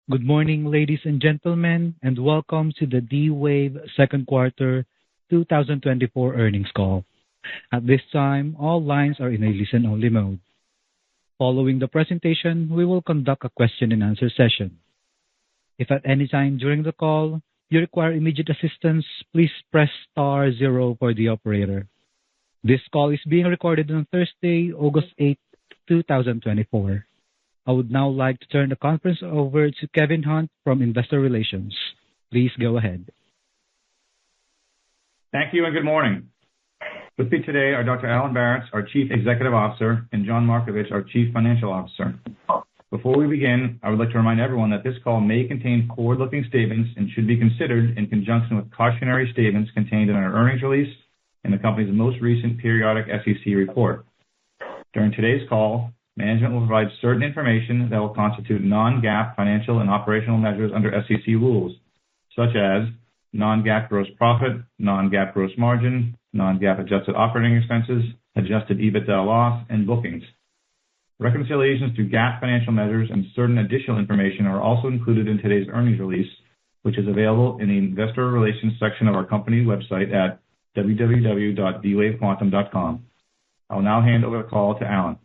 Good morning, ladies and gentlemen, and welcome to the D-Wave second quarter 2024 earnings call. At this time, all lines are in a listen-only mode. Following the presentation, we will conduct a question-and-answer session. If at any time during the call you require immediate assistance, please press star 0 for the operator. This call is being recorded on Thursday, August 8, 2024. I would now like to turn the conference over to Kevin Hunt from Investor Relations. Please go ahead. Thank you and good morning. With me today are Dr. Alan Baratz, our Chief Executive Officer, and John Markovich, our Chief Financial Officer. Before we begin, I would like to remind everyone that this call may contain forward-looking statements and should be considered in conjunction with cautionary statements contained in our earnings release and the company's most recent periodic SEC report. During today's call, management will provide certain information that will constitute non-GAAP financial and operational measures under SEC rules, such as non-GAAP gross profit, non-GAAP gross margin, non-GAAP adjusted operating expenses, adjusted EBITDA loss, and bookings. Reconciliations to GAAP financial measures and certain additional information are also included in today's earnings release, which is available in the Investor Relations section of our company website at www.dwavequantum.com. I will now hand over the call to Alan.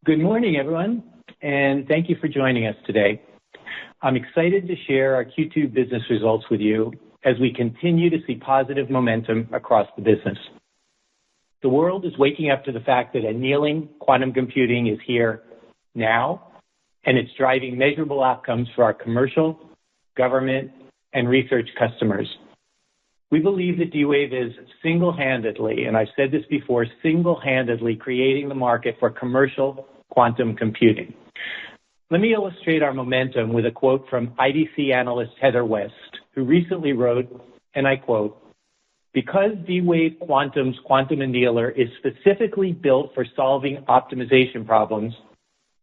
Good morning, everyone, and thank you for joining us today. I'm excited to share our Q2 business results with you as we continue to see positive momentum across the business. The world is waking up to the fact that annealing quantum computing is here now, and it's driving measurable outcomes for our commercial, government, and research customers. We believe that D-Wave is single-handedly, and I've said this before, single-handedly creating the market for commercial quantum computing. Let me illustrate our momentum with a quote from IDC analyst Heather West, who recently wrote, and I quote, "Because D-Wave Quantum's quantum annealer is specifically built for solving optimization problems,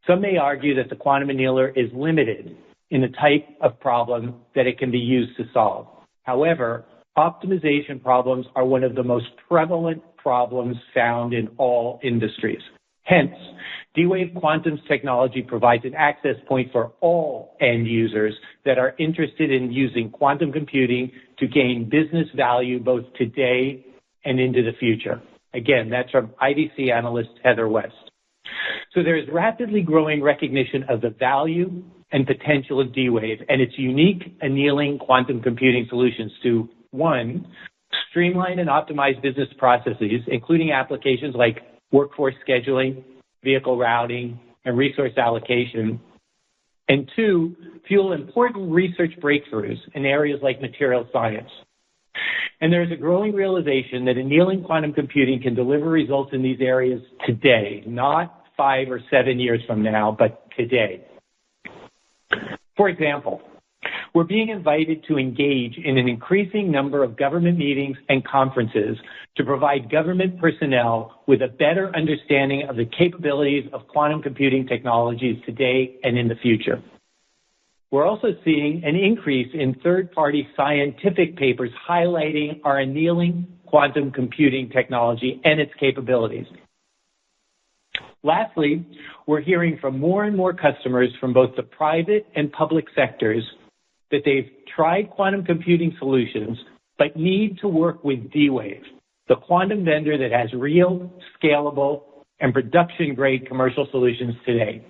some may argue that the quantum annealer is limited in the type of problem that it can be used to solve. However, optimization problems are one of the most prevalent problems found in all industries. Hence, D-Wave Quantum's technology provides an access point for all end users that are interested in using quantum computing to gain business value both today and into the future." Again, that's from IDC analyst Heather West. So there is rapidly growing recognition of the value and potential of D-Wave and its unique annealing quantum computing solutions to, one, streamline and optimize business processes, including applications like workforce scheduling, vehicle routing, and resource allocation, and two, fuel important research breakthroughs in areas like material science. And there is a growing realization that annealing quantum computing can deliver results in these areas today, not 5 or 7 years from now, but today. For example, we're being invited to engage in an increasing number of government meetings and conferences to provide government personnel with a better understanding of the capabilities of quantum computing technologies today and in the future. We're also seeing an increase in third-party scientific papers highlighting our annealing quantum computing technology and its capabilities. Lastly, we're hearing from more and more customers from both the private and public sectors that they've tried quantum computing solutions but need to work with D-Wave, the quantum vendor that has real, scalable, and production-grade commercial solutions today.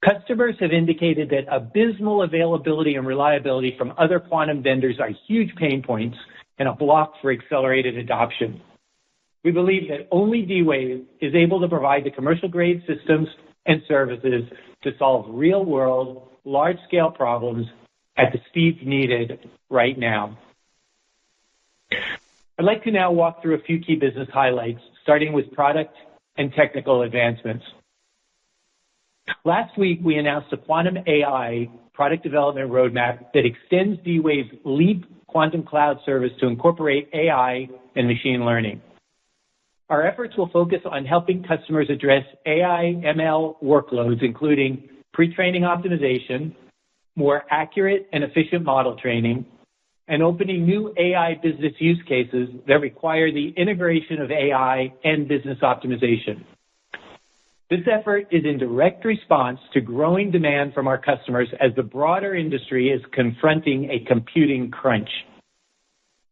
Customers have indicated that abysmal availability and reliability from other quantum vendors are huge pain points and a block for accelerated adoption. We believe that only D-Wave is able to provide the commercial-grade systems and services to solve real-world, large-scale problems at the speeds needed right now. I'd like to now walk through a few key business highlights, starting with product and technical advancements. Last week, we announced a quantum AI product development roadmap that extends D-Wave's Leap quantum cloud service to incorporate AI and machine learning. Our efforts will focus on helping customers address AI ML workloads, including pre-training optimization, more accurate and efficient model training, and opening new AI business use cases that require the integration of AI and business optimization. This effort is in direct response to growing demand from our customers as the broader industry is confronting a computing crunch.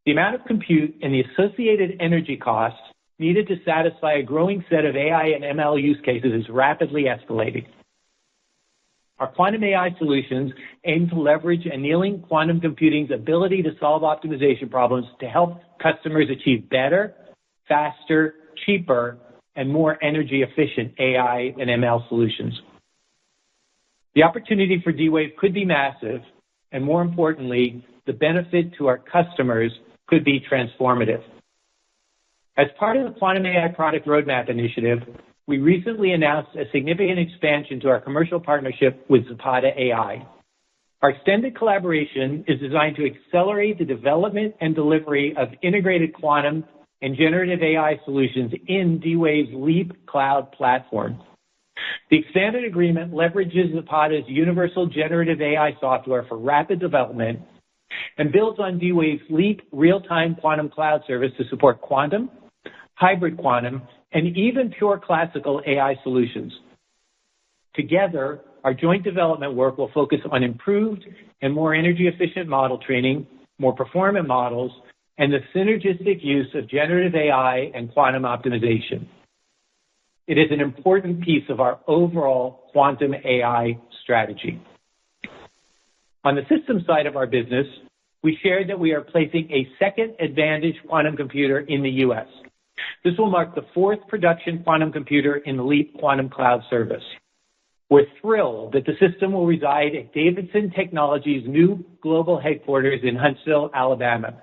The amount of compute and the associated energy costs needed to satisfy a growing set of AI and ML use cases is rapidly escalating. Our quantum AI solutions aim to leverage annealing quantum computing's ability to solve optimization problems to help customers achieve better, faster, cheaper, and more energy-efficient AI and ML solutions. The opportunity for D-Wave could be massive, and more importantly, the benefit to our customers could be transformative. As part of the Quantum AI Product Roadmap Initiative, we recently announced a significant expansion to our commercial partnership with Zapata AI. Our extended collaboration is designed to accelerate the development and delivery of integrated quantum and generative AI solutions in D-Wave's Leap cloud platform. The expanded agreement leverages Zapata's universal generative AI software for rapid development and builds on D-Wave's Leap real-time quantum cloud service to support quantum, hybrid quantum, and even pure classical AI solutions. Together, our joint development work will focus on improved and more energy-efficient model training, more performant models, and the synergistic use of generative AI and quantum optimization. It is an important piece of our overall quantum AI strategy. On the system side of our business, we shared that we are placing a second Advantage quantum computer in the U.S. This will mark the fourth production quantum computer in the Leap quantum cloud service. We're thrilled that the system will reside at Davidson Technologies' new global headquarters in Huntsville, Alabama.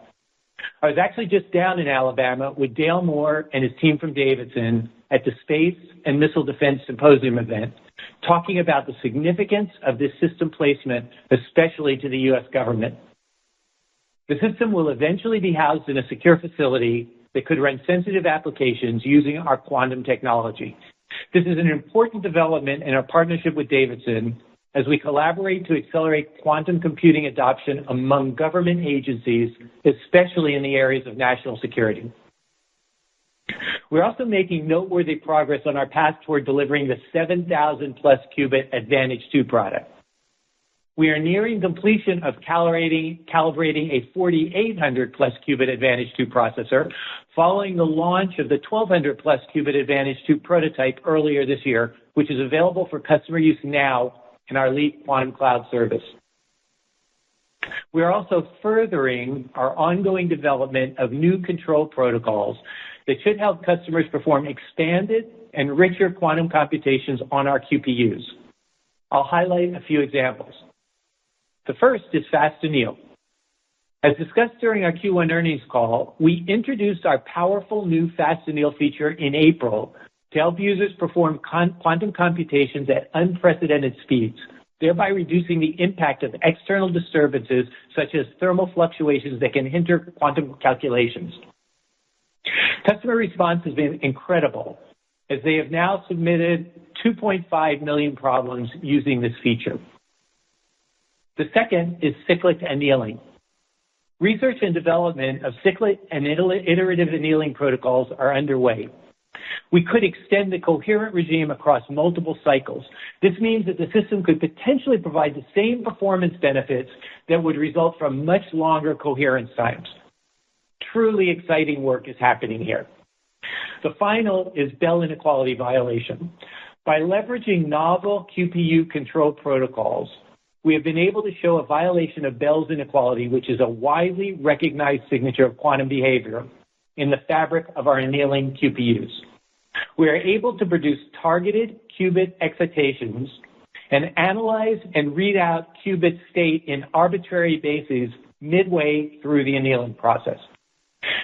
I was actually just down in Alabama with Dale Moore and his team from Davidson at the Space and Missile Defense Symposium event, talking about the significance of this system placement, especially to the U.S. government. The system will eventually be housed in a secure facility that could run sensitive applications using our quantum technology. This is an important development in our partnership with Davidson as we collaborate to accelerate quantum computing adoption among government agencies, especially in the areas of national security. We're also making noteworthy progress on our path toward delivering the 7,000 plus qubit Advantage 2 product. We are nearing completion of calibrating a 4,800 plus qubit Advantage 2 processor following the launch of the 1,200 plus qubit Advantage 2 prototype earlier this year, which is available for customer use now in our Leap quantum cloud service. We are also furthering our ongoing development of new control protocols that should help customers perform expanded and richer quantum computations on our QPUs. I'll highlight a few examples. The first is fast anneal. As discussed during our Q1 earnings call, we introduced our powerful new fast anneal feature in April to help users perform quantum computations at unprecedented speeds, thereby reducing the impact of external disturbances such as thermal fluctuations that can hinder quantum calculations. Customer response has been incredible, as they have now submitted 2.5 million problems using this feature. The second is cyclic annealing. Research and development of cyclic and iterative annealing protocols are underway. We could extend the coherent regime across multiple cycles. This means that the system could potentially provide the same performance benefits that would result from much longer coherence times. Truly exciting work is happening here. The final is Bell inequality violation. By leveraging novel QPU control protocols, we have been able to show a violation of Bell's inequality, which is a widely recognized signature of quantum behavior in the fabric of our annealing QPUs. We are able to produce targeted qubit excitations and analyze and read out qubit state in arbitrary bases midway through the annealing process.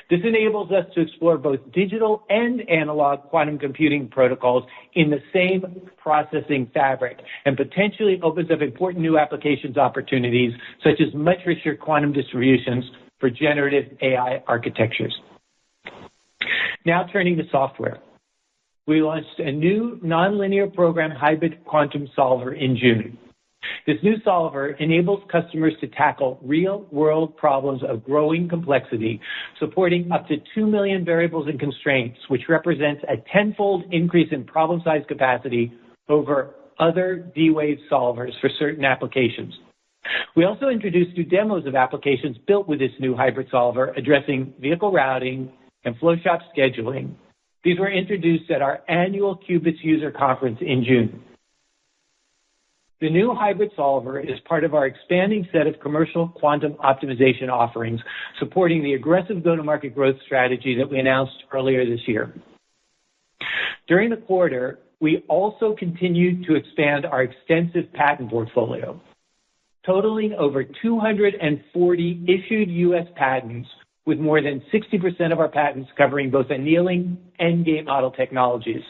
This enables us to explore both digital and analog quantum computing protocols in the same processing fabric and potentially opens up important new applications opportunities such as much richer quantum distributions for generative AI architectures. Now turning to software. We launched a new nonlinear program hybrid quantum solver in June. This new solver enables customers to tackle real-world problems of growing complexity, supporting up to 2 million variables and constraints, which represents a tenfold increase in problem size capacity over other D-Wave solvers for certain applications. We also introduced new demos of applications built with this new hybrid solver addressing vehicle routing and flow shop scheduling. These were introduced at our annual Qubits user conference in June. The new hybrid solver is part of our expanding set of commercial quantum optimization offerings, supporting the aggressive go-to-market growth strategy that we announced earlier this year. During the quarter, we also continued to expand our extensive patent portfolio, totaling over 240 issued U.S. patents, with more than 60% of our patents covering both annealing and gate model technologies.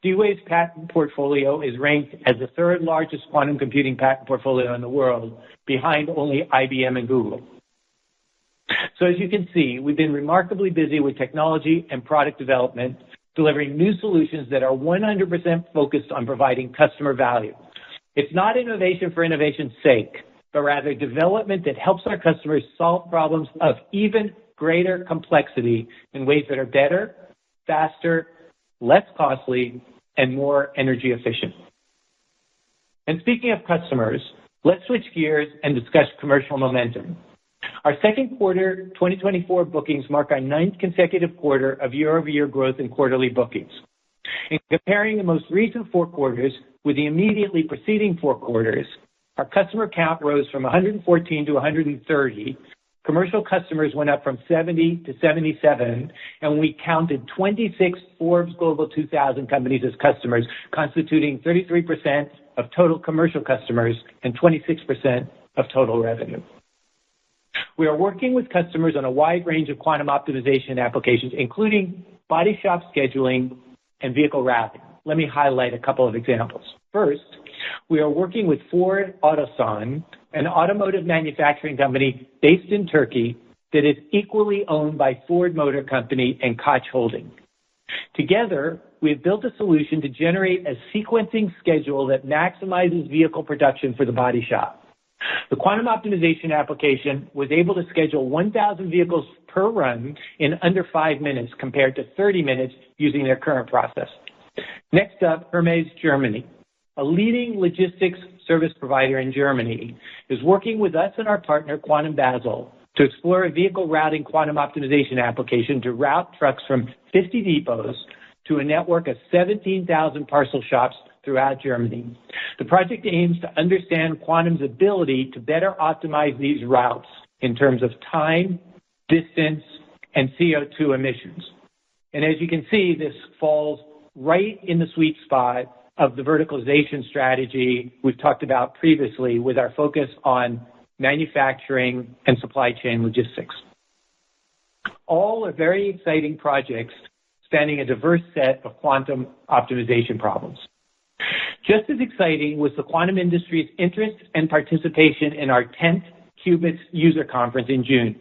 D-Wave's patent portfolio is ranked as the third largest quantum computing patent portfolio in the world, behind only IBM and Google. So as you can see, we've been remarkably busy with technology and product development, delivering new solutions that are 100% focused on providing customer value. It's not innovation for innovation's sake, but rather development that helps our customers solve problems of even greater complexity in ways that are better, faster, less costly, and more energy efficient. And speaking of customers, let's switch gears and discuss commercial momentum. Our second quarter 2024 bookings mark our 9th consecutive quarter of year-over-year growth in quarterly bookings. In comparing the most recent 4 quarters with the immediately preceding 4 quarters, our customer count rose from 114 to 130. Commercial customers went up from 70 to 77, and we counted 26 Forbes Global 2000 companies as customers, constituting 33% of total commercial customers and 26% of total revenue. We are working with customers on a wide range of quantum optimization applications, including body shop scheduling and vehicle routing. Let me highlight a couple of examples. First, we are working with Ford Otosan, an automotive manufacturing company based in Turkey that is equally owned by Ford Motor Company and Koç Holding. Together, we have built a solution to generate a sequencing schedule that maximizes vehicle production for the body shop. The quantum optimization application was able to schedule 1,000 vehicles per run in under 5 minutes compared to 30 minutes using their current process. Next up, Hermes Germany, a leading logistics service provider in Germany, is working with us and our partner, Quantum Basel, to explore a vehicle routing quantum optimization application to route trucks from 50 depots to a network of 17,000 parcel shops throughout Germany. The project aims to understand quantum's ability to better optimize these routes in terms of time, distance, and CO2 emissions. And as you can see, this falls right in the sweet spot of the verticalization strategy we've talked about previously, with our focus on manufacturing and supply chain logistics. All are very exciting projects spanning a diverse set of quantum optimization problems. Just as exciting was the quantum industry's interest and participation in our 10th Qubits user conference in June.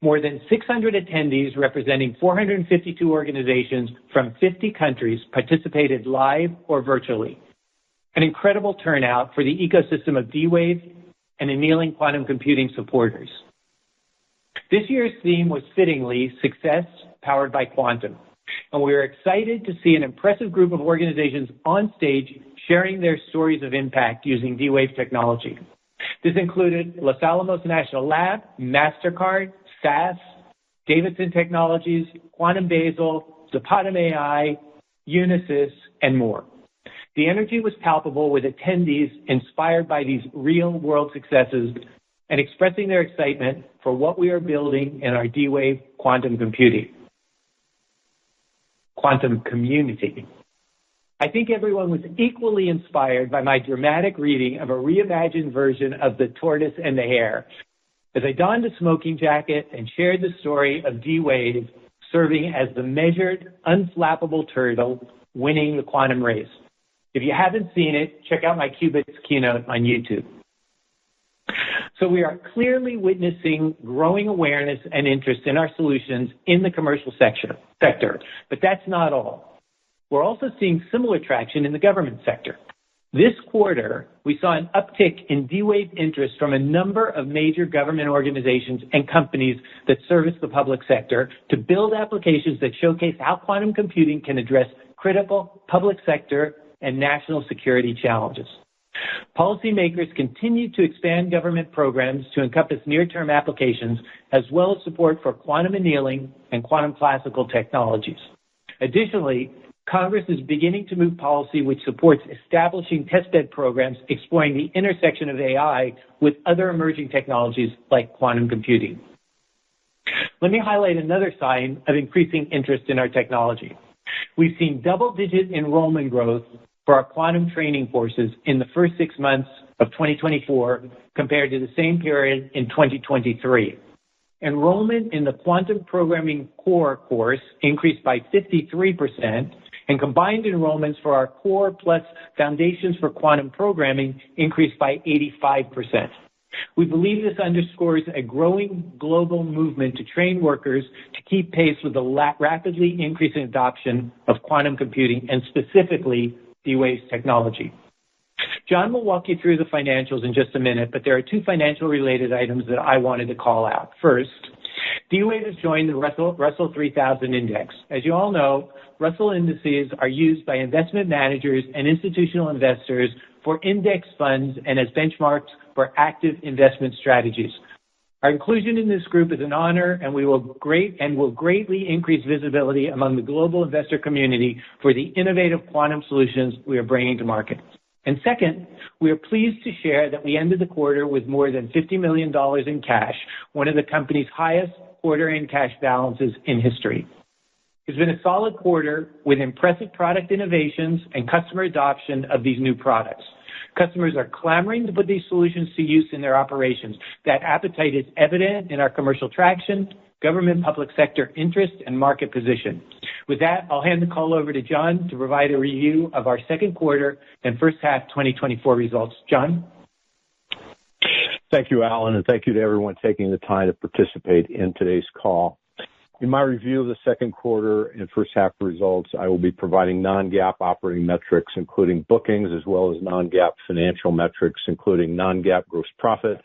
More than 600 attendees representing 452 organizations from 50 countries participated live or virtually. An incredible turnout for the ecosystem of D-Wave and annealing quantum computing supporters. This year's theme was fittingly Success Powered by Quantum, and we are excited to see an impressive group of organizations on stage sharing their stories of impact using D-Wave technology. This included Los Alamos National Lab, MasterCard, SAS, Davidson Technologies, Quantum Basel, Zapatum AI, Unisys, and more. The energy was palpable, with attendees inspired by these real-world successes and expressing their excitement for what we are building in our D-Wave quantum computing. Quantum community. I think everyone was equally inspired by my dramatic reading of a reimagined version of The Tortoise and the Hare, as I donned a smoking jacket and shared the story of D-Wave serving as the measured, unflappable turtle winning the quantum race. If you haven't seen it, check out my Qubits keynote on YouTube. So we are clearly witnessing growing awareness and interest in our solutions in the commercial sector, but that's not all. We're also seeing similar traction in the government sector. This quarter, we saw an uptick in D-Wave interest from a number of major government organizations and companies that service the public sector to build applications that showcase how quantum computing can address critical public sector and national security challenges. Policymakers continue to expand government programs to encompass near-term applications, as well as support for quantum annealing and quantum classical technologies. Additionally, Congress is beginning to move policy which supports establishing testbed programs exploring the intersection of AI with other emerging technologies like quantum computing. Let me highlight another sign of increasing interest in our technology. We've seen double-digit enrollment growth for our quantum training courses in the first 6 months of 2024 compared to the same period in 2023. Enrollment in the Quantum Programming Core course increased by 53%, and combined enrollments for our Core plus Foundations for Quantum Programming increased by 85%. We believe this underscores a growing global movement to train workers to keep pace with the rapidly increasing adoption of quantum computing and specifically D-Wave's technology. John will walk you through the financials in just a minute, but there are two financial related items that I wanted to call out. First, D-Wave has joined the Russell 3000 Index. As you all know, Russell indices are used by investment managers and institutional investors for index funds and as benchmarks for active investment strategies. Our inclusion in this group is an honor, and will greatly increase visibility among the global investor community for the innovative quantum solutions we are bringing to market. And second, we are pleased to share that we ended the quarter with more than $50 million in cash, one of the company's highest quarter-end cash balances in history. It's been a solid quarter with impressive product innovations and customer adoption of these new products. Customers are clamoring to put these solutions to use in their operations. That appetite is evident in our commercial traction, government public sector interest, and market position. With that, I'll hand the call over to John to provide a review of our second quarter and first half 2024 results. John? Thank you, Alan, and thank you to everyone taking the time to participate in today's call. In my review of the second quarter and first half results, I will be providing non-GAAP operating metrics, including bookings, as well as non-GAAP financial metrics, including non-GAAP gross profit,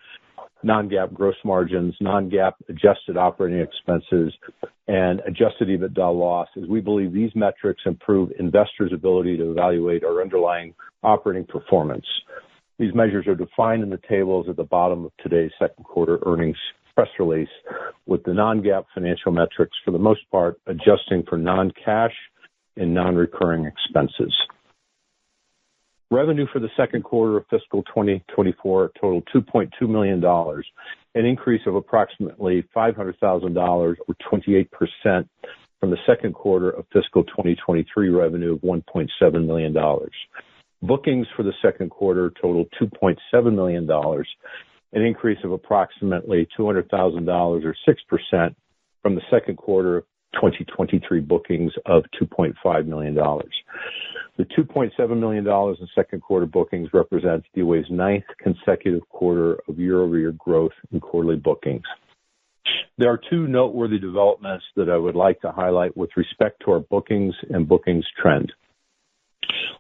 non-GAAP gross margins, non-GAAP adjusted operating expenses, and adjusted EBITDA loss, as we believe these metrics improve investors' ability to evaluate our underlying operating performance. These measures are defined in the tables at the bottom of today's second quarter earnings press release, with the non-GAAP financial metrics, for the most part, adjusting for non-cash and non-recurring expenses. Revenue for the second quarter of fiscal 2024 totaled $2.2 million, an increase of approximately $500,000 or 28% from the second quarter of fiscal 2023 revenue of $1.7 million. Bookings for the second quarter totaled $2.7 million, an increase of approximately $200,000 or 6% from the second quarter of 2023 bookings of $2.5 million. The $2.7 million in second quarter bookings represents D-Wave's ninth consecutive quarter of year-over-year growth in quarterly bookings. There are two noteworthy developments that I would like to highlight with respect to our bookings and bookings trend.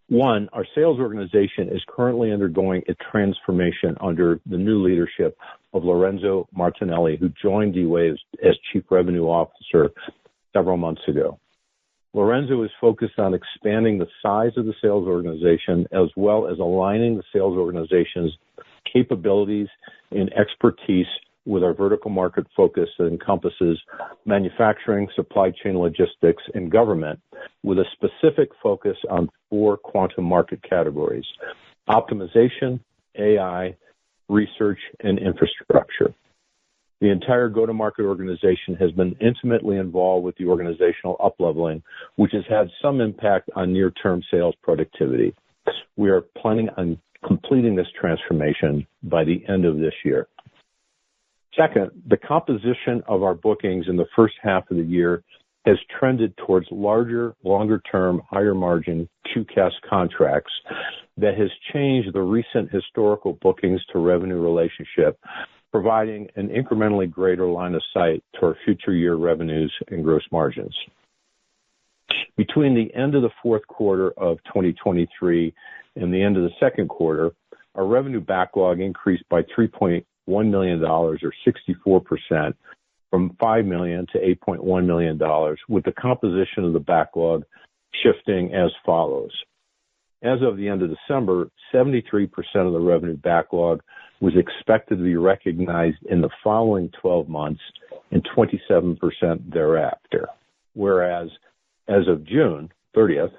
One, our sales organization is currently undergoing a transformation under the new leadership of Lorenzo Martinelli, who joined D-Wave as Chief Revenue Officer several months ago. Lorenzo is focused on expanding the size of the sales organization, as well as aligning the sales organization's capabilities and expertise with our vertical market focus that encompasses manufacturing, supply chain logistics, and government, with a specific focus on 4 quantum market categories: optimization, AI, research, and infrastructure. The entire go-to-market organization has been intimately involved with the organizational up-leveling, which has had some impact on near-term sales productivity. We are planning on completing this transformation by the end of this year. Second, the composition of our bookings in the first half of the year has trended towards larger, longer-term, higher-margin QCAS contracts that has changed the recent historical bookings to revenue relationship, providing an incrementally greater line of sight to our future year revenues and gross margins. Between the end of the fourth quarter of 2023 in the end of the second quarter, our revenue backlog increased by $3.1 million, or 64%, from $5 million to $8.1 million, with the composition of the backlog shifting as follows. As of the end of December, 73% of the revenue backlog was expected to be recognized in the following 12 months and 27% thereafter, whereas as of June 30th,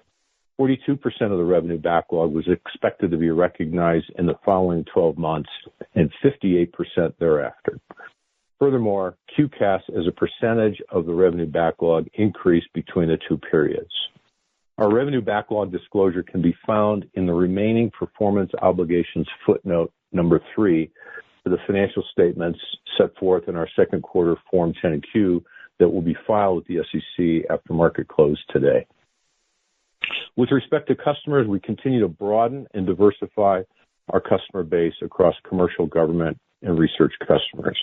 42% of the revenue backlog was expected to be recognized in the following 12 months and 58% thereafter. Furthermore, QCAS as a percentage of the revenue backlog increased between the two periods. Our revenue backlog disclosure can be found in the remaining performance obligations footnote number 3 for the financial statements set forth in our second quarter Form 10-Q that will be filed with the SEC after market close today. With respect to customers, we continue to broaden and diversify our customer base across commercial, government, and research customers.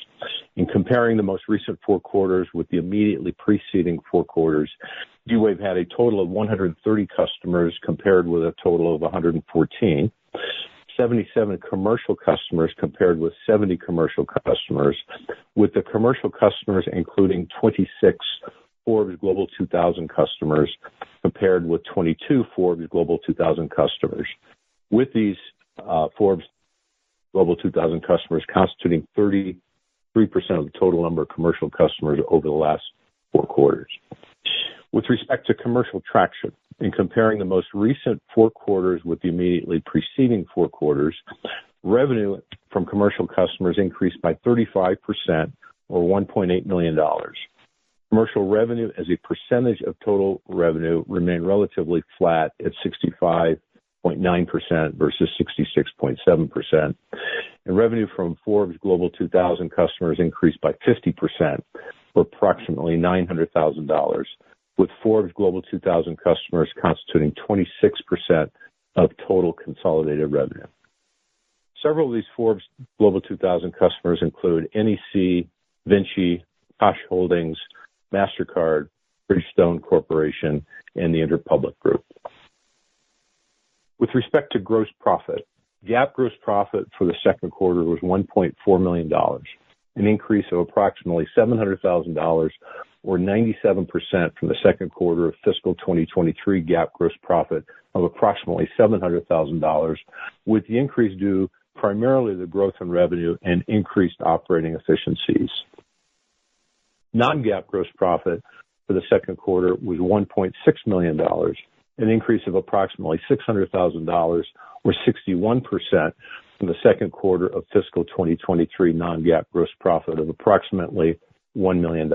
In comparing the most recent 4 quarters with the immediately preceding 4 quarters, D-Wave had a total of 130 customers compared with a total of 114, 77 commercial customers compared with 70 commercial customers, with the commercial customers including 26 Forbes Global 2000 customers compared with 22 Forbes Global 2000 customers, with these Forbes Global 2000 customers constituting 33% of the total number of commercial customers over the last 4 quarters. With respect to commercial traction, in comparing the most recent 4 quarters with the immediately preceding 4 quarters, revenue from commercial customers increased by 35%, or $1.8 million. Commercial revenue as a percentage of total revenue remained relatively flat at 65.9% versus 66.7%. And revenue from Forbes Global 2000 customers increased by 50%, or approximately $900,000, with Forbes Global 2000 customers constituting 26% of total consolidated revenue. Several of these Forbes Global 2000 customers include NEC, Vinci, Koch Holdings, MasterCard, Bridgestone Corporation, and the Interpublic Group. With respect to gross profit, GAAP gross profit for the second quarter was $1.4 million, an increase of approximately $700,000, or 97% from the second quarter of fiscal 2023 GAAP gross profit of approximately $700,000, with the increase due primarily to the growth in revenue and increased operating efficiencies. Non-GAAP gross profit for the second quarter was $1.6 million, an increase of approximately $600,000, or 61% from the second quarter of fiscal 2023 non-GAAP gross profit of approximately $1 million.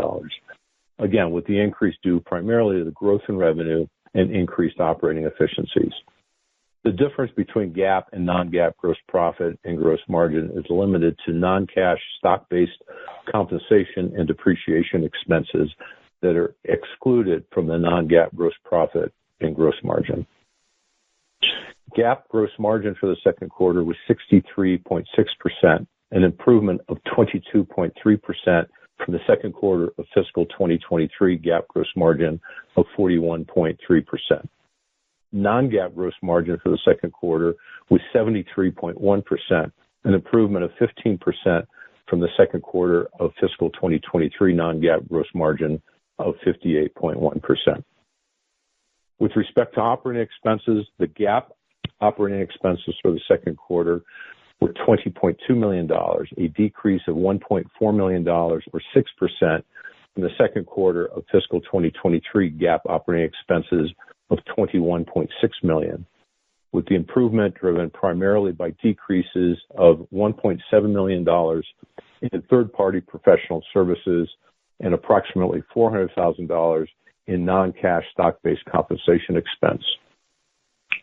Again, with the increase due primarily to the growth in revenue and increased operating efficiencies. The difference between GAAP and non-GAAP gross profit and gross margin is limited to non-cash stock-based compensation and depreciation expenses that are excluded from the non-GAAP gross profit and gross margin. GAAP gross margin for the second quarter was 63.6%, an improvement of 22.3% from the second quarter of fiscal 2023 GAAP gross margin of 41.3%. Non-GAAP gross margin for the second quarter was 73.1%, an improvement of 15% from the second quarter of fiscal 2023 non-GAAP gross margin of 58.1%. With respect to operating expenses, the GAAP operating expenses for the second quarter were $20.2 million, a decrease of $1.4 million, or 6% from the second quarter of fiscal 2023 GAAP operating expenses of $21.6 million, with the improvement driven primarily by decreases of $1.7 million in third-party professional services and approximately $400,000 in non-cash stock-based compensation expense,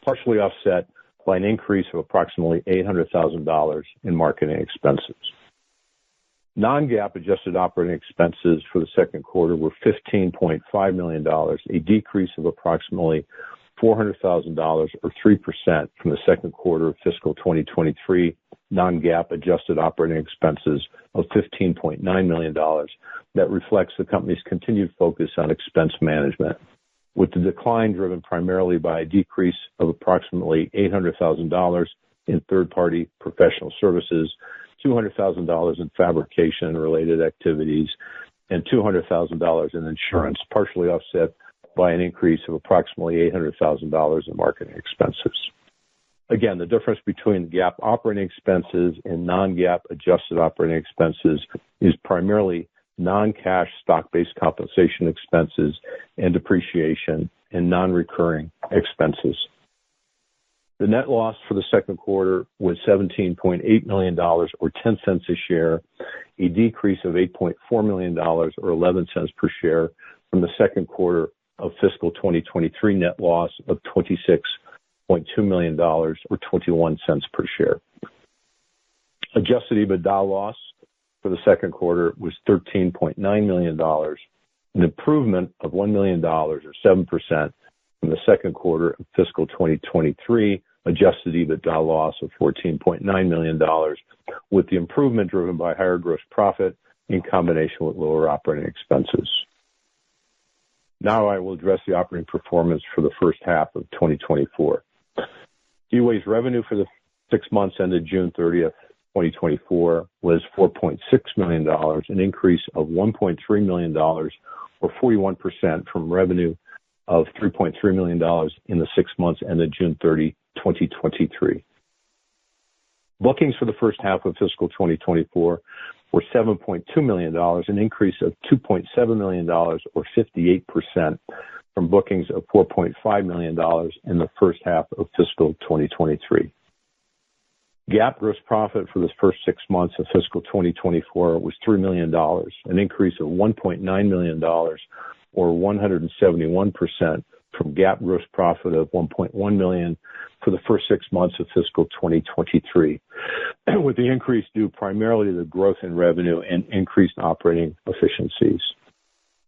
partially offset by an increase of approximately $800,000 in marketing expenses. Non-GAAP adjusted operating expenses for the second quarter were $15.5 million, a decrease of approximately $400,000 or 3% from the second quarter of fiscal 2023 non-GAAP adjusted operating expenses of $15.9 million that reflects the company's continued focus on expense management. with the decline driven primarily by a decrease of approximately $800,000 in third-party professional services, $200,000 in fabrication and related activities, and $200,000 in insurance, partially offset by an increase of approximately $800,000 in marketing expenses. Again, the difference between GAAP operating expenses and non-GAAP adjusted operating expenses is primarily non-cash stock-based compensation expenses and depreciation and non-recurring expenses. The net loss for the second quarter was $17.8 million, or 10 cents a share, a decrease of $8.4 million, or 11 cents per share, from the second quarter of fiscal 2023 net loss of $26.2 million, or 21 cents per share. Adjusted EBITDA loss for the second quarter was $13.9 million, an improvement of $1 million, or 7%, from the second quarter of fiscal 2023 adjusted EBITDA loss of $14.9 million, with the improvement driven by higher gross profit in combination with lower operating expenses. Now I will address the operating performance for the first half of 2024. D-Wave's revenue for the 6 months ended June 30th, 2024 was $4.6 million, an increase of $1.3 million, or 41% from revenue of $3.3 million in the 6 months ended June 30, 2023. Bookings for the first half of fiscal 2024 were $7.2 million, an increase of $2.7 million, or 58%, from bookings of $4.5 million in the first half of fiscal 2023. GAAP gross profit for the first 6 months of fiscal 2024 was $3 million, an increase of $1.9 million, or 171%, from GAAP gross profit of $1.1 million for the first 6 months of fiscal 2023, with the increase due primarily to the growth in revenue and increased operating efficiencies.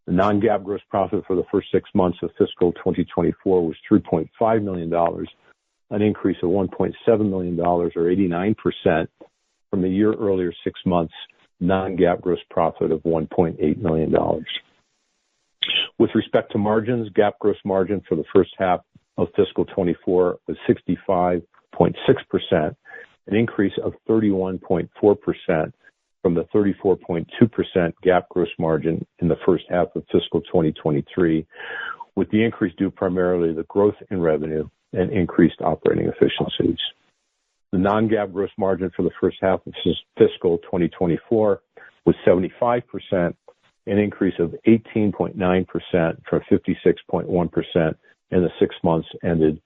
The non-GAAP gross profit for the first 6 months of fiscal 2024 was $3.5 million, an increase of $1.7 million, or 89%, from the year earlier 6 months non-GAAP gross profit of $1.8 million. With respect to margins, GAAP gross margin for the first half of fiscal 24 was 65.6%, an increase of 31.4% from the 34.2% GAAP gross margin in the first half of fiscal 2023, with the increase due primarily to the growth in revenue and increased operating efficiencies. The non-GAAP gross margin for the first half of fiscal 2024 was 75%, an increase of 18.9% from 56.1% in the 6 months ended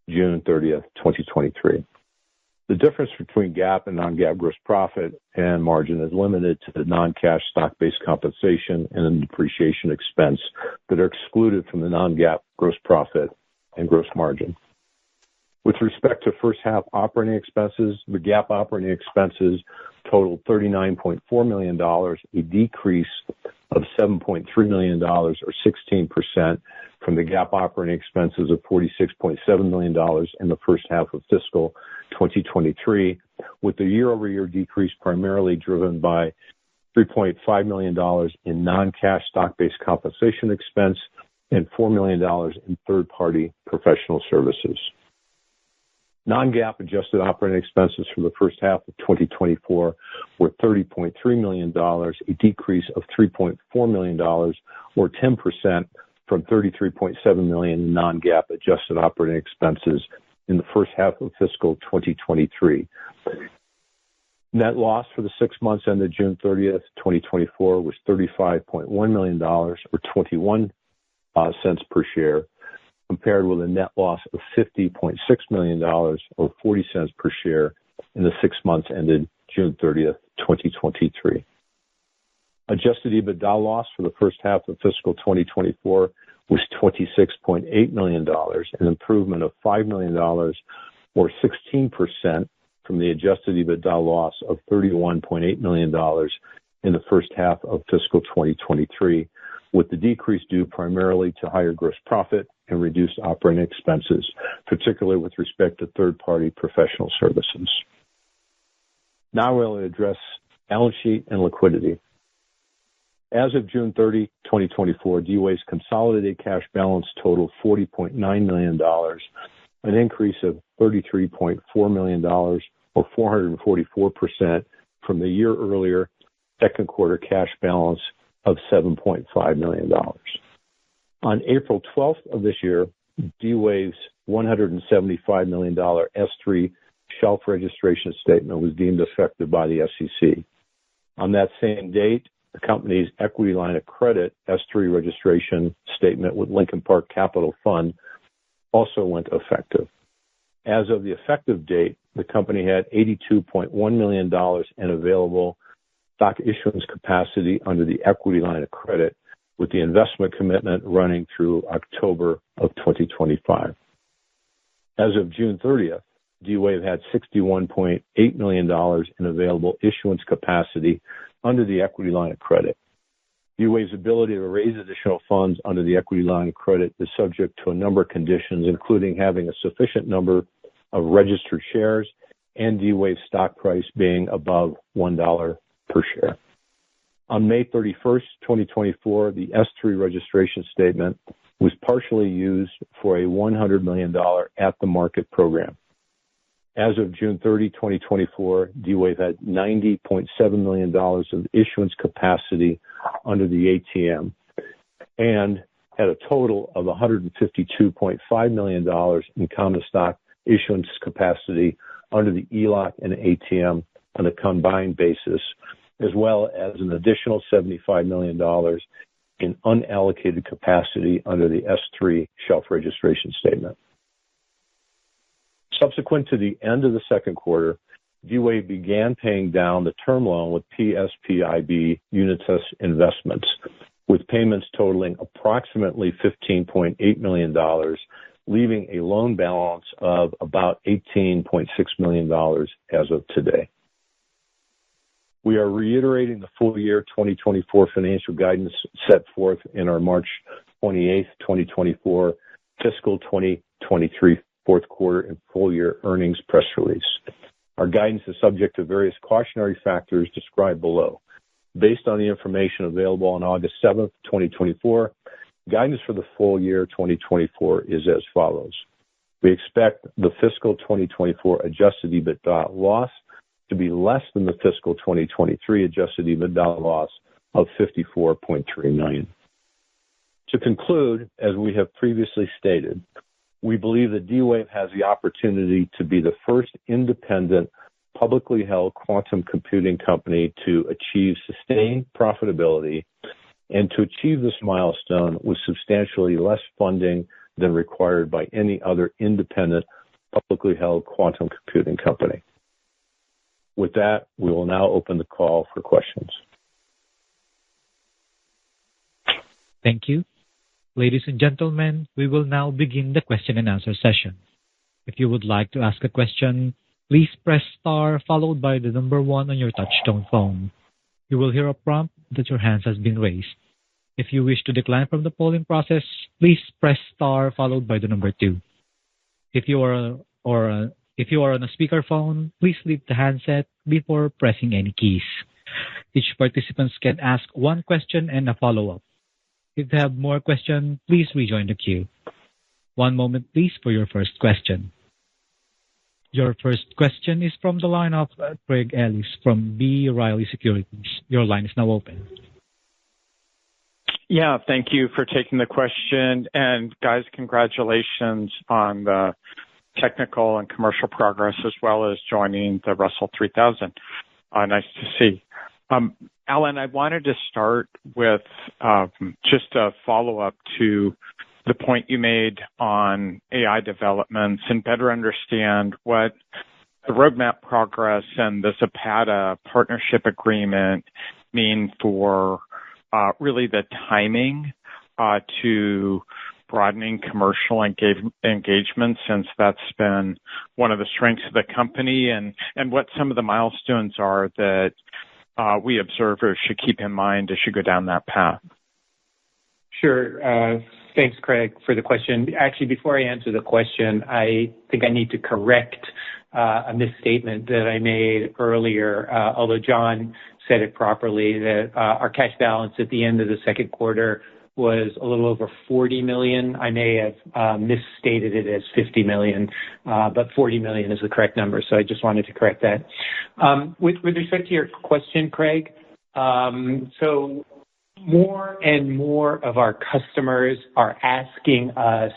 June 30th, 2023. The difference between GAAP and non-GAAP gross profit and margin is limited to the non-cash stock-based compensation and depreciation expense that are excluded from the non-GAAP gross profit and gross margin. With respect to first half operating expenses, the GAAP operating expenses totaled $39.4 million, a decrease of $7.3 million, or 16%, from the GAAP operating expenses of $46.7 million in the first half of fiscal 2023, with the year-over-year decrease primarily driven by $3.5 million in non-cash stock-based compensation expense and $4 million in third-party professional services. Non-GAAP adjusted operating expenses for the first half of 2024 were $30.3 million, a decrease of $3.4 million, or 10%, from $33.7 million in non-GAAP adjusted operating expenses in the first half of fiscal 2023. Net loss for the 6 months ended June 30th, 2024 was $35.1 million, or 21 cents per share, compared with a net loss of $50.6 million, or 40 cents per share, in the 6 months ended June 30th, 2023. Adjusted EBITDA loss for the first half of fiscal 2024 was $26.8 million, an improvement of $5 million, or 16%, from the adjusted EBITDA loss of $31.8 million in the first half of fiscal 2023, with the decrease due primarily to higher gross profit and reduced operating expenses, particularly with respect to third-party professional services. Now we'll address balance sheet and liquidity. As of June 30, 2024, D-Wave's consolidated cash balance totaled $40.9 million, an increase of $33.4 million, or 444% from the year earlier second quarter cash balance of $7.5 million. On April 12th of this year, D-Wave's $175 million S-3 shelf registration statement was deemed effective by the SEC. On that same date, the company's equity line of credit S-3 registration statement with Lincoln Park Capital Fund also went effective. As of the effective date, the company had $82.1 million in available stock issuance capacity under the equity line of credit, with the investment commitment running through October of 2025. As of June 30th, D-Wave had $61.8 million in available issuance capacity under the equity line of credit. D-Wave's ability to raise additional funds under the equity line of credit is subject to a number of conditions, including having a sufficient number of registered shares and D-Wave's stock price being above $1 per share. On May 31st, 2024, the S-3 registration statement was partially used for a $100 million at-the-market program. As of June 30, 2024, D-Wave had $90.7 million of issuance capacity under the ATM and had a total of $152.5 million in common stock issuance capacity under the ELOC and ATM on a combined basis, as well as an additional $75 million in unallocated capacity under the S-3 shelf registration statement. Subsequent to the end of the second quarter, D-Wave began paying down the term loan with PSPIB Unitas Investments, with payments totaling approximately $15.8 million, leaving a loan balance of about $18.6 million as of today. We are reiterating the full year 2024 financial guidance set forth in our March 28th, 2024 fiscal 2023 fourth quarter and full year earnings press release. Our guidance is subject to various cautionary factors described below. Based on the information available on August 7th, 2024, guidance for the full year 2024 is as follows. We expect the fiscal 2024 adjusted EBITDA loss to be less than the fiscal 2023 adjusted EBITDA loss of $54.3 million. To conclude, as we have previously stated, we believe that D-Wave has the opportunity to be the first independent, publicly held quantum computing company to achieve sustained profitability and to achieve this milestone with substantially less funding than required by any other independent, publicly held quantum computing company. With that, we will now open the call for questions. Thank you. Ladies and gentlemen, we will now begin the question and answer session. If you would like to ask a question, please press star followed by the number 1 on your touch-tone phone. You will hear a prompt that your hand has been raised. If you wish to decline from the polling process, please press star followed by the number 2. If you are on a speakerphone, please leave the handset before pressing any keys. Each participant can ask one question and a follow-up. If you have more questions, please rejoin the queue. One moment, please, for your first question. Your first question is from the line of Craig Ellis from B. Riley Securities. Your line is now open. Yeah, thank you for taking the question. And guys, congratulations on the technical and commercial progress as well as joining the Russell 3000. Nice to see. Alan, I wanted to start with just a follow-up to the point you made on AI developments and better understand what the roadmap progress and the Zapata partnership agreement mean for really the timing to broadening commercial engagement, since that's been one of the strengths of the company, and what some of the milestones are that we observers should keep in mind as you go down that path. Sure. Thanks, Craig, for the question. Actually, before I answer the question, I think I need to correct a misstatement that I made earlier, although John said it properly, that our cash balance at the end of the second quarter was a little over 40 million. I may have misstated it as 50 million, but 40 million is the correct number. So I just wanted to correct that. With respect to your question, Craig, so more and more of our customers are asking us,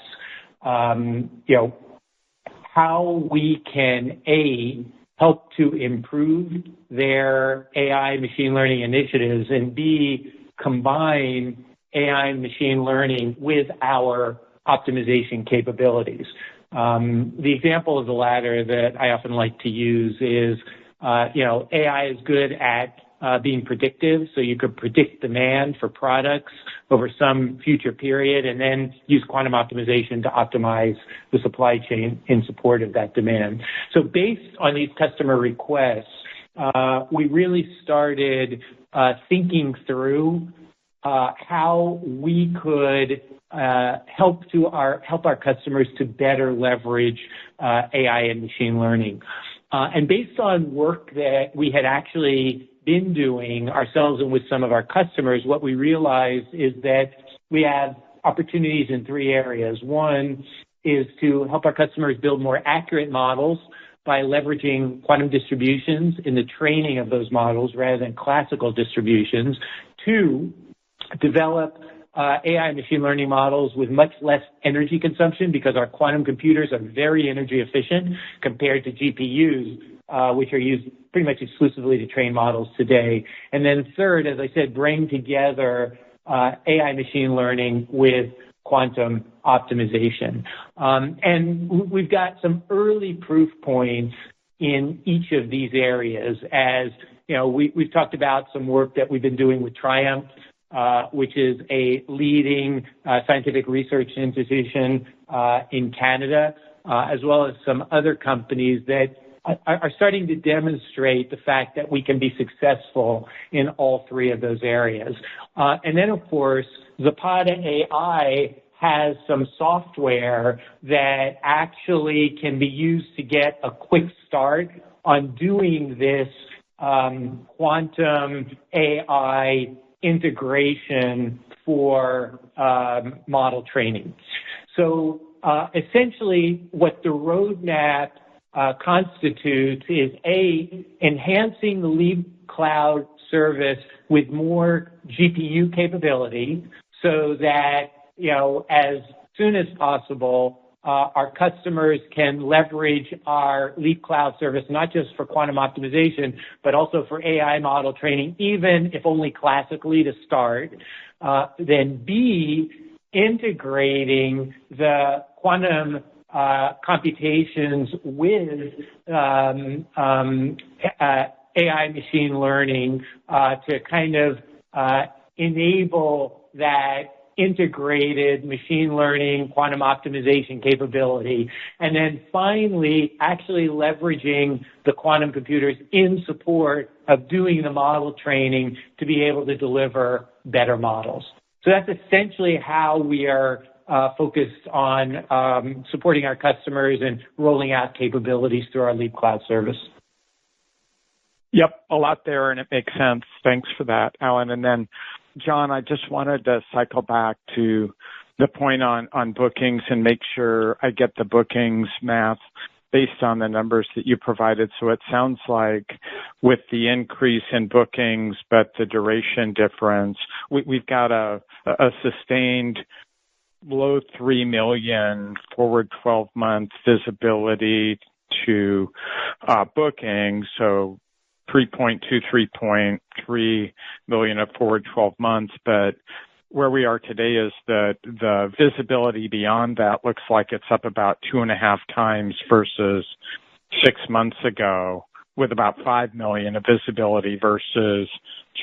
how we can, A, help to improve their AI machine learning initiatives, and B, combine AI and machine learning with our optimization capabilities. The example of the latter that I often like to use is, AI is good at being predictive, so you could predict demand for products over some future period and then use quantum optimization to optimize the supply chain in support of that demand. So based on these customer requests, we really started thinking through how we could help our customers to better leverage AI and machine learning. And based on work that we had actually been doing ourselves and with some of our customers, what we realized is that we have opportunities in three areas. One is to help our customers build more accurate models by leveraging quantum distributions in the training of those models rather than classical distributions. Two, develop AI machine learning models with much less energy consumption because our quantum computers are very energy efficient compared to GPUs, which are used pretty much exclusively to train models today. And then third, as I said, bring together AI machine learning with quantum optimization. And we've got some early proof points in each of these areas. As we've talked about some work that we've been doing with Triumph, which is a leading scientific research institution in Canada, as well as some other companies that are starting to demonstrate the fact that we can be successful in all three of those areas. And then, of course, Zapata AI has some software that actually can be used to get a quick start on doing this quantum AI integration for model training. So essentially what the roadmap constitutes is A, enhancing the Leap Cloud service with more GPU capability so that, as soon as possible, our customers can leverage our Leap Cloud service, not just for quantum optimization, but also for AI model training, even if only classically to start. Then B, integrating the quantum computations with AI machine learning to kind of enable that integrated machine learning quantum optimization capability. And then finally, actually leveraging the quantum computers in support of doing the model training to be able to deliver better models. So that's essentially how we are focused on supporting our customers and rolling out capabilities through our Leap Cloud service. Yep, a lot there, and it makes sense. Thanks for that, Alan. And then, John, I just wanted to cycle back to the point on bookings and make sure I get the bookings math based on the numbers that you provided. So it sounds like with the increase in bookings, but the duration difference, we've got a sustained below 3 million forward 12-month visibility to bookings, so 3.2, 3.3 million of forward 12 months. But where we are today is that the visibility beyond that looks like it's up about 2.5 times versus 6 months ago, with about 5 million of visibility versus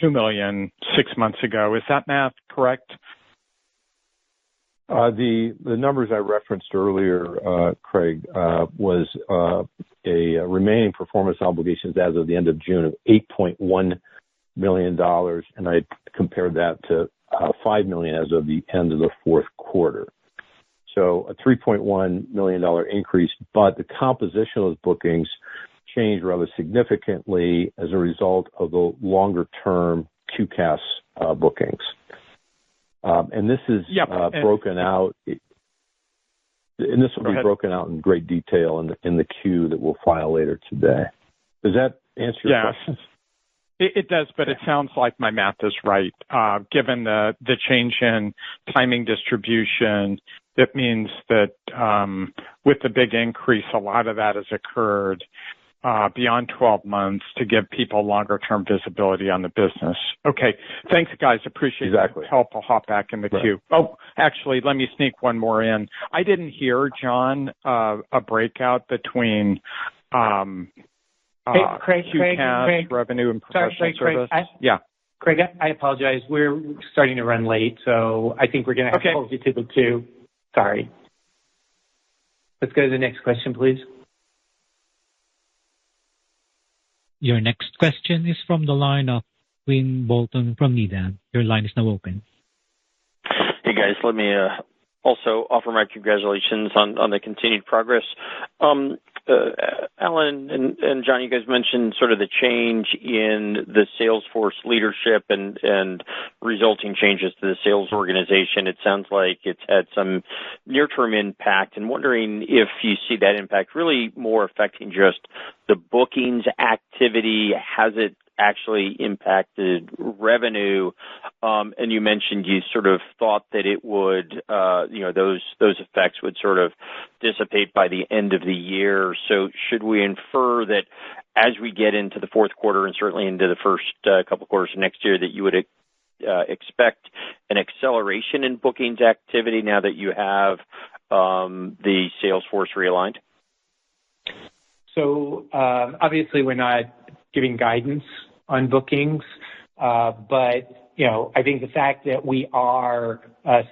2 million 6 months ago. Is that math correct? The numbers I referenced earlier, Craig, was a remaining performance obligations as of the end of June of $8.1 million, and I compared that to $5 million as of the end of the fourth quarter. So a $3.1 million increase, but the composition of those bookings changed rather significantly as a result of the longer-term QCAS bookings. And this is broken out, and this will be broken out in great detail in the Q that we'll file later today. Does that answer your question? It does, but it sounds like my math is right. Given the change in timing distribution, it means that with the big increase, a lot of that has occurred beyond 12 months to give people longer-term visibility on the business. Okay. Thanks, guys. Appreciate the help. I'll hop back in the queue. Oh, actually, let me sneak one more in. I didn't hear, John, a breakout between Craig, revenue and professional service. Craig, I apologize. We're starting to run late, so I think we're going to have to hold you to the two. Sorry. Let's go to the next question, please. Your next question is from the line of Quinn Bolton from Needham. Your line is now open. Hey, guys. Let me also offer my congratulations on the continued progress. Alan and John, you guys mentioned sort of the change in the Salesforce leadership and resulting changes to the sales organization. It sounds like it's had some near-term impact, and wondering if you see that impact really more affecting just the bookings activity. Has it actually impacted revenue? And you mentioned you sort of thought that it would, those effects would sort of dissipate by the end of the year. So should we infer that as we get into the fourth quarter and certainly into the first couple quarters of next year that you would expect an acceleration in bookings activity now that you have the Salesforce realigned? So obviously we're not giving guidance on bookings, but I think the fact that we are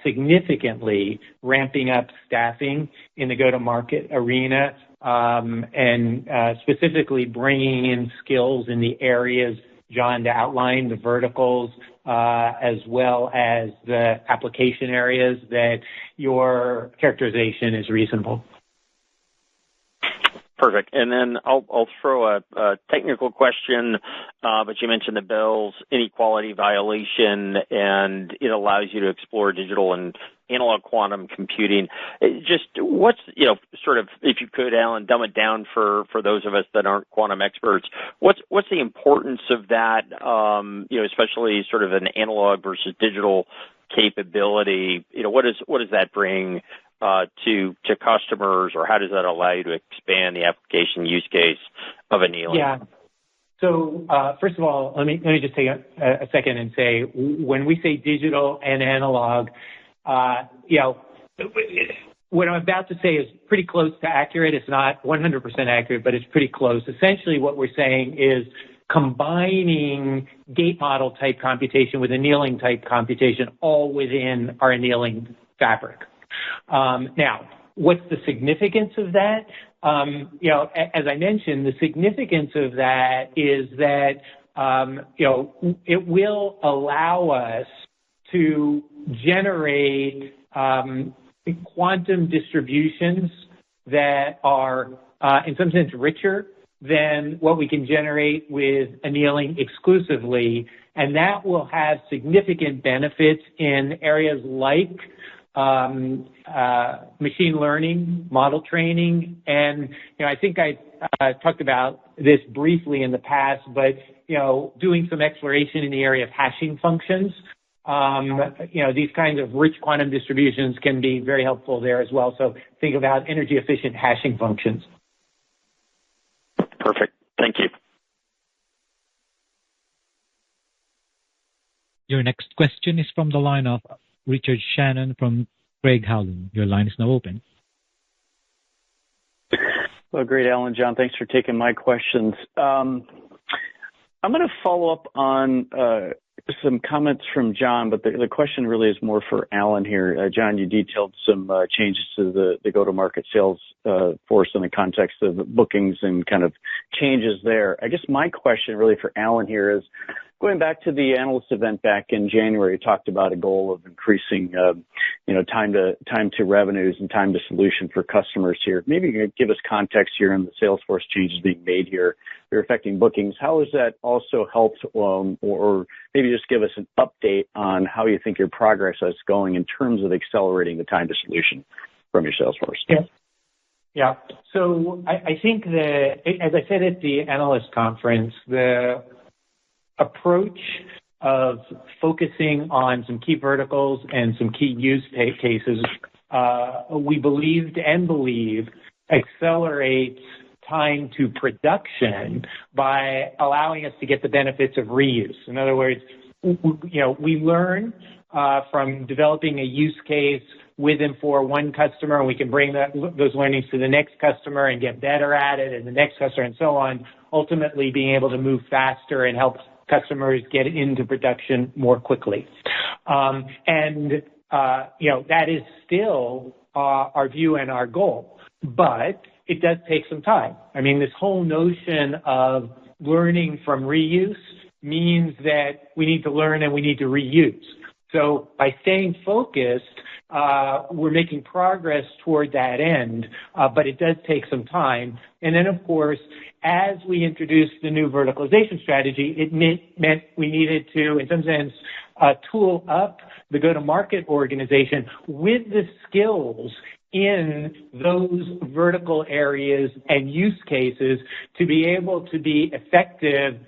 significantly ramping up staffing in the go-to-market arena and specifically bringing in skills in the areas John outlined, the verticals, as well as the application areas, that your characterization is reasonable. Perfect. And then I'll throw a technical question, but you mentioned the Bell's inequality violation, and it allows you to explore digital and analog quantum computing. Just what's, sort of, if you could, Alan, dumb it down for those of us that aren't quantum experts, what's the importance of that, especially sort of an analog versus digital capability? What does that bring to customers, or how does that allow you to expand the application use case of annealing? Yeah. So first of all, let me just take a second and say, when we say digital and analog, what I'm about to say is pretty close to accurate. It's not 100% accurate, but it's pretty close. Essentially, what we're saying is combining gate model type computation with annealing type computation all within our annealing fabric. Now, what's the significance of that? As I mentioned, the significance of that is that, it will allow us to generate quantum distributions that are, in some sense, richer than what we can generate with annealing exclusively. And that will have significant benefits in areas like machine learning, model training. And, I think I talked about this briefly in the past, but, doing some exploration in the area of hashing functions, these kinds of rich quantum distributions can be very helpful there as well. So think about energy efficient hashing functions. Perfect. Thank you. Your next question is from the line of Richard Shannon from Craig-Hallum. Your line is now open. Well, great, Alan, John. Thanks for taking my questions. I'm going to follow up on some comments from John, but the question really is more for Alan here. John, you detailed some changes to the go-to-market sales force in the context of bookings and kind of changes there. I guess my question really for Alan here is, going back to the analyst event back in January, you talked about a goal of increasing, time to revenues and time to solution for customers here. Maybe you could give us context here on the Salesforce changes being made here. They're affecting bookings. How has that also helped, or maybe just give us an update on how you think your progress is going in terms of accelerating the time to solution from your Salesforce? Yeah. So I think that, as I said at the analyst conference, the approach of focusing on some key verticals and some key use cases, we believed and believe accelerates time to production by allowing us to get the benefits of reuse. In other words, we learn from developing a use case with and for one customer, and we can bring those learnings to the next customer and get better at it, and the next customer, and so on, ultimately being able to move faster and help customers get into production more quickly. That is still our view and our goal, but it does take some time. I mean, this whole notion of learning from reuse means that we need to learn and we need to reuse. So by staying focused, we're making progress toward that end, but it does take some time. And then, of course, as we introduced the new verticalization strategy, it meant we needed to, in some sense, tool up the go-to-market organization with the skills in those vertical areas and use cases to be able to be effective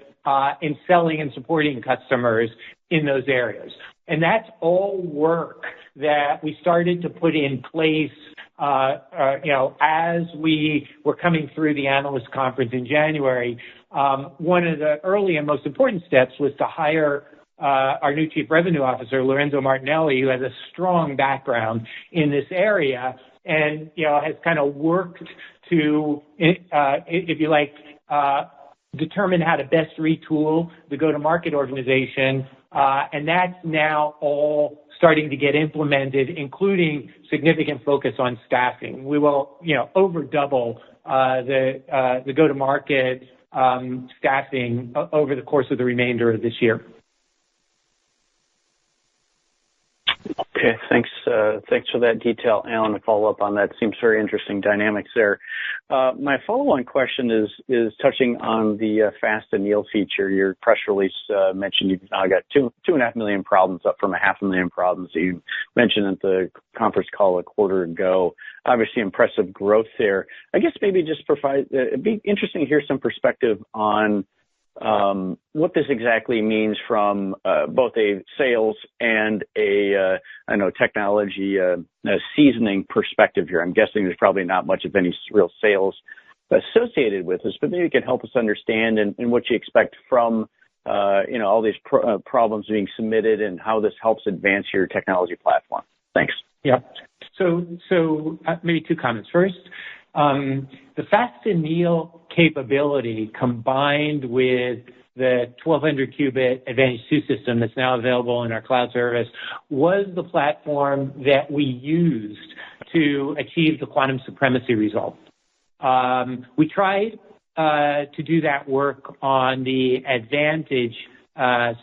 in selling and supporting customers in those areas. And that's all work that we started to put in place, as we were coming through the analyst conference in January. One of the early and most important steps was to hire our new Chief Revenue Officer, Lorenzo Martinelli, who has a strong background in this area and, has kind of worked to, if you like, determine how to best retool the go-to-market organization. And that's now all starting to get implemented, including significant focus on staffing. We will, over double the go-to-market staffing over the course of the remainder of this year. Okay, thanks for that detail, Alan. To follow up on that, seems very interesting dynamics there. My follow-on question is touching on the fast anneal feature. Your press release mentioned you've now got 2.5 million problems, up from 500,000 problems that you mentioned at the conference call a quarter ago. Obviously, impressive growth there. I guess maybe just it'd be interesting to hear some perspective on what this exactly means from both a sales and a technology seasoning perspective here. I'm guessing there's probably not much of any real sales associated with this, but maybe you can help us understand and what you expect from all these problems being submitted and how this helps advance your technology platform. Thanks. Yeah. So maybe two comments. First, the fast anneal capability combined with the 1200 qubit Advantage 2 system that's now available in our cloud service was the platform that we used to achieve the quantum supremacy result. We tried to do that work on the Advantage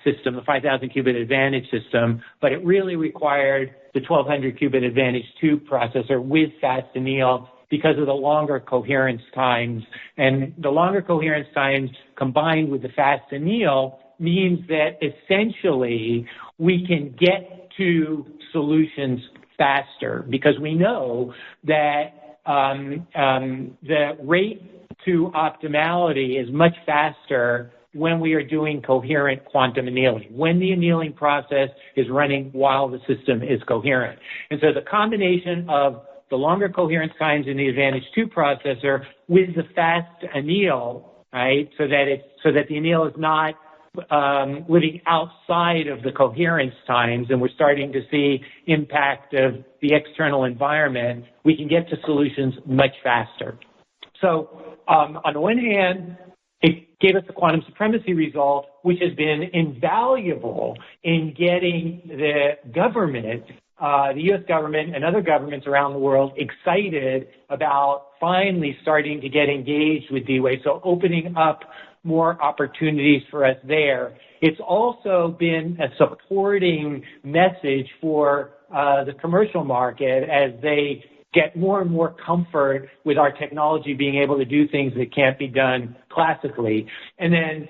system, the 5000 qubit Advantage system, but it really required the 1200 qubit Advantage 2 processor with fast anneal because of the longer coherence times. And the longer coherence times combined with the fast anneal means that essentially we can get to solutions faster because we know that the rate to optimality is much faster when we are doing coherent quantum annealing, when the annealing process is running while the system is coherent. And so the combination of the longer coherence times in the Advantage 2 processor with the fast anneal, right, so that the anneal is not living outside of the coherence times, and we're starting to see impact of the external environment, we can get to solutions much faster. So on the one hand, it gave us the quantum supremacy result, which has been invaluable in getting the government, the U.S. government and other governments around the world excited about finally starting to get engaged with D-Wave. So opening up more opportunities for us there. It's also been a supporting message for the commercial market as they get more and more comfort with our technology being able to do things that can't be done classically. And then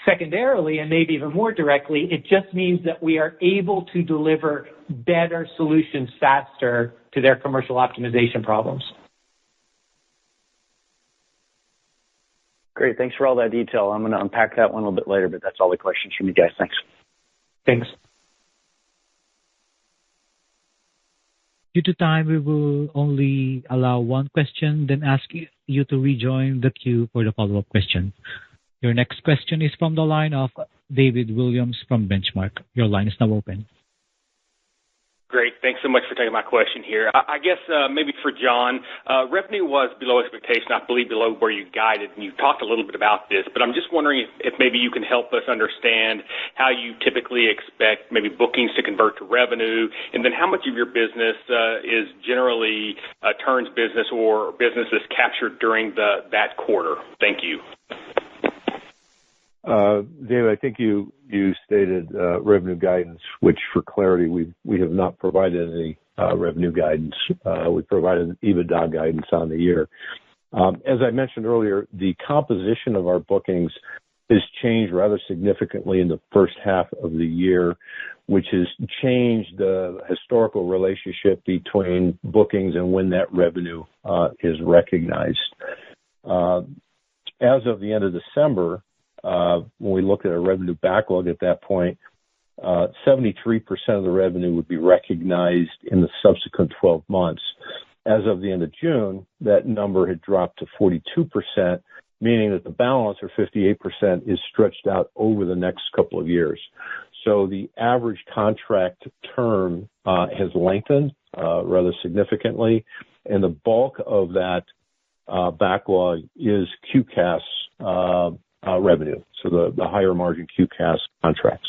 secondarily, and maybe even more directly, it just means that we are able to deliver better solutions faster to their commercial optimization problems. Great. Thanks for all that detail. I'm going to unpack that one a little bit later, but that's all the questions from you guys. Thanks. Thanks. Due to time, we will only allow one question, then ask you to rejoin the queue for the follow-up question. Your next question is from the line of David Williams from Benchmark. Your line is now open. Great. Thanks so much for taking my question here. I guess maybe for John, revenue was below expectation, I believe below where you guided, and you talked a little bit about this, but I'm just wondering if maybe you can help us understand how you typically expect maybe bookings to convert to revenue, and then how much of your business is generally turns business or business is captured during that quarter. Thank you. David, I think you stated revenue guidance, which for clarity, we have not provided any revenue guidance. We provided EBITDA guidance on the year. As I mentioned earlier, the composition of our bookings has changed rather significantly in the first half of the year, which has changed the historical relationship between bookings and when that revenue is recognized. As of the end of December, when we looked at our revenue backlog at that point, 73% of the revenue would be recognized in the subsequent 12 months. As of the end of June, that number had dropped to 42%, meaning that the balance, or 58%, is stretched out over the next couple of years. So the average contract term has lengthened rather significantly, and the bulk of that backlog is QCAS revenue, so the higher margin QCAS contracts.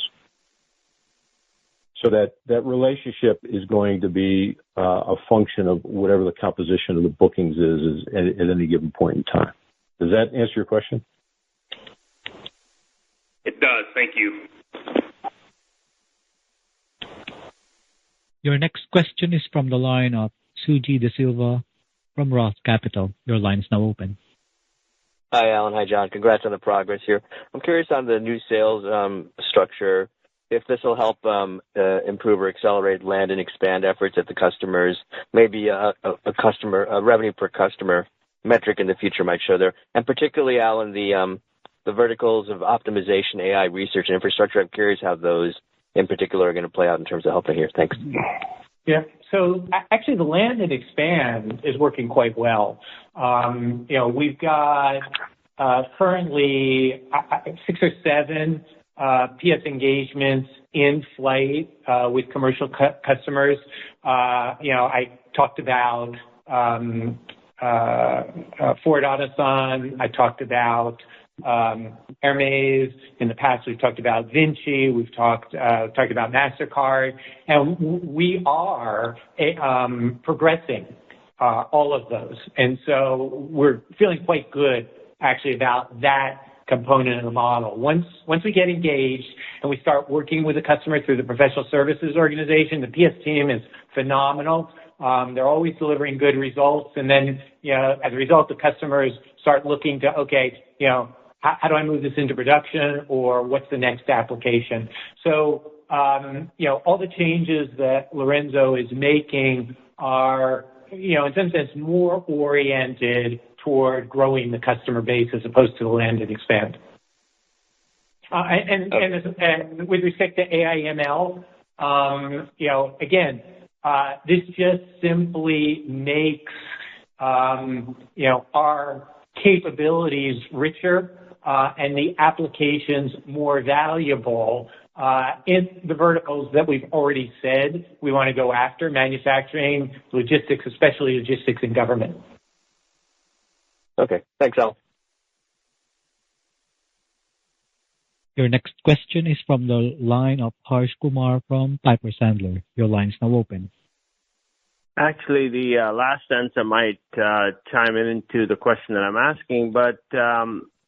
So that relationship is going to be a function of whatever the composition of the bookings is at any given point in time. Does that answer your question? It does. Thank you. Your next question is from the line of Suji De Silva from Roth Capital. Your line is now open. Hi, Alan. Hi, John. Congrats on the progress here. I'm curious on the new sales structure, if this will help improve or accelerate land and expand efforts at the customers, maybe a revenue per customer metric in the future might show there. And particularly, Alan, the verticals of optimization, AI, research, and infrastructure, I'm curious how those in particular are going to play out in terms of helping here. Thanks. Yeah. So actually the land and expand is working quite well. We've got currently 6 or 7 PS engagements in flight with commercial customers. I talked about Ford Otosan. I talked about Hermes. In the past, we've talked about Vinci. We've talked about MasterCard, and we are progressing all of those. And so we're feeling quite good, actually, about that component of the model. Once we get engaged and we start working with the customer through the professional services organization, the PS team is phenomenal. They're always delivering good results. And then, as a result, the customers start looking to, how do I move this into production, or what's the next application? So, all the changes that Lorenzo is making are, in some sense, more oriented toward growing the customer base as opposed to the land and expand. And with respect to AI/ML, again, this just simply makes, our capabilities richer and the applications more valuable in the verticals that we've already said we want to go after: manufacturing, logistics, especially logistics and government. Okay. Thanks, Al. Your next question is from the line of Harsh Kumar from Piper Sandler. Your line is now open. Actually, the last answer might chime into the question that I'm asking, but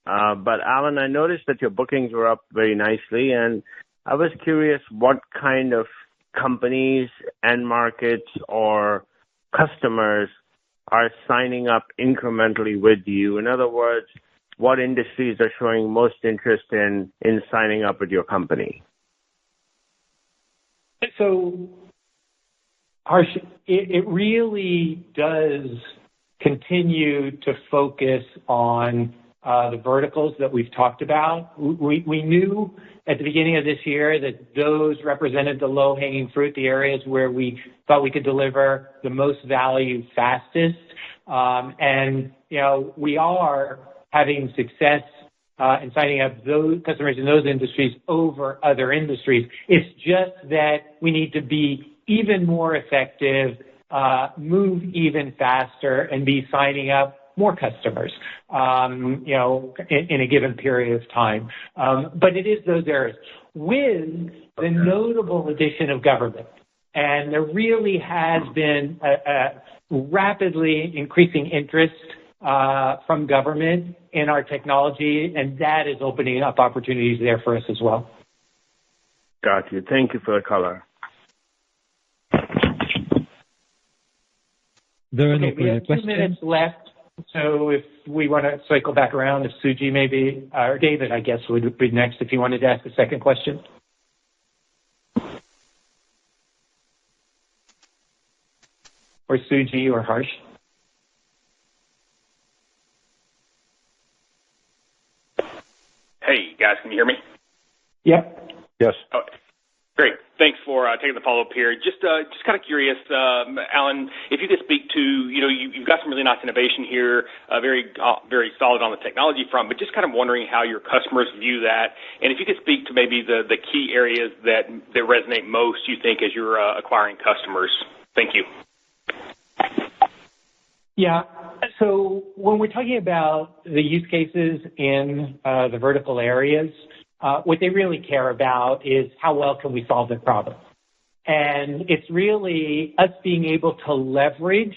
But Alan, I noticed that your bookings were up very nicely, and I was curious what kind of companies and markets or customers are signing up incrementally with you. In other words, what industries are showing most interest in signing up with your company? So, Harsh, it really does continue to focus on the verticals that we've talked about. We knew at the beginning of this year that those represented the low-hanging fruit, the areas where we thought we could deliver the most value fastest. And, we are having success in signing up those customers in those industries over other industries. It's just that we need to be even more effective, move even faster, and be signing up more customers, in a given period of time. But it is those areas with the notable addition of government. And there really has been a rapidly increasing interest from government in our technology, and that is opening up opportunities there for us as well. Got you. Thank you for the color. There are no we have 2 minutes left, so if we want to cycle back around, if Suji maybe, or David, I guess, would be next if you wanted to ask a second question. Or Suji or Harsh. Hey, guys, can you hear me? Yep. Yes. Oh, great. Thanks for taking the follow-up here. Just kind of curious, Alan, if you could speak to, you've got some really nice innovation here, very solid on the technology front, but just kind of wondering how your customers view that, and if you could speak to maybe the key areas that resonate most, you think, as you're acquiring customers. Thank you. Yeah. So when we're talking about the use cases in the vertical areas, what they really care about is how well can we solve their problem. And it's really us being able to leverage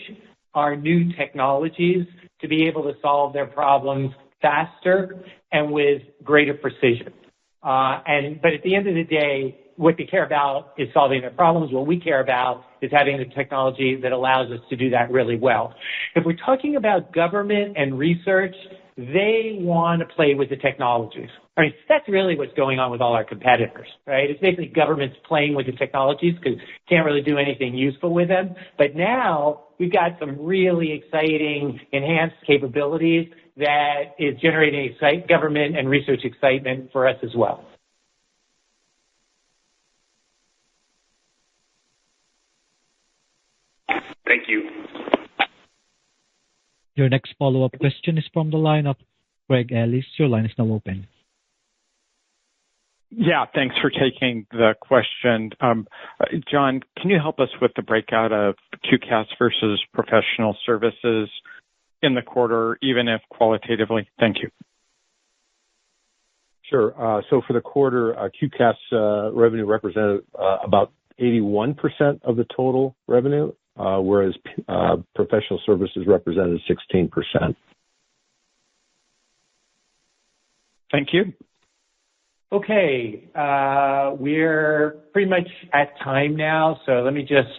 our new technologies to be able to solve their problems faster and with greater precision. But at the end of the day, what they care about is solving their problems. What we care about is having the technology that allows us to do that really well. If we're talking about government and research, they want to play with the technologies. I mean, that's really what's going on with all our competitors, right? It's basically governments playing with the technologies because can't really do anything useful with them. But now we've got some really exciting enhanced capabilities that is generating government and research excitement for us as well. Thank you. Your next follow-up question is from the line of Craig Ellis. Your line is now open. Yeah, thanks for taking the question. John, can you help us with the breakout of QCAS versus professional services in the quarter, even if qualitatively? Thank you. Sure. So for the quarter, QCAS revenue represented about 81% of the total revenue, whereas professional services represented 16%. Thank you. Okay, we're pretty much at time now, so let me just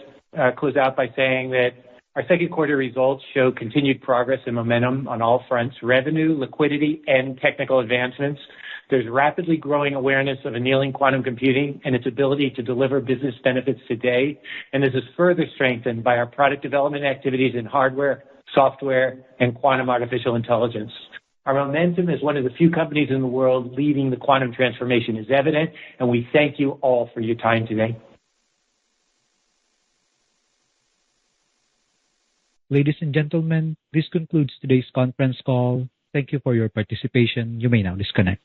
close out by saying that our second quarter results show continued progress and momentum on all fronts: revenue, liquidity, and technical advancements. There's rapidly growing awareness of annealing quantum computing and its ability to deliver business benefits today, and this is further strengthened by our product development activities in hardware, software, and quantum artificial intelligence. Our momentum as one of the few companies in the world leading the quantum transformation is evident, and we thank you all for your time today. Ladies and gentlemen, this concludes today's conference call. Thank you for your participation. You may now disconnect.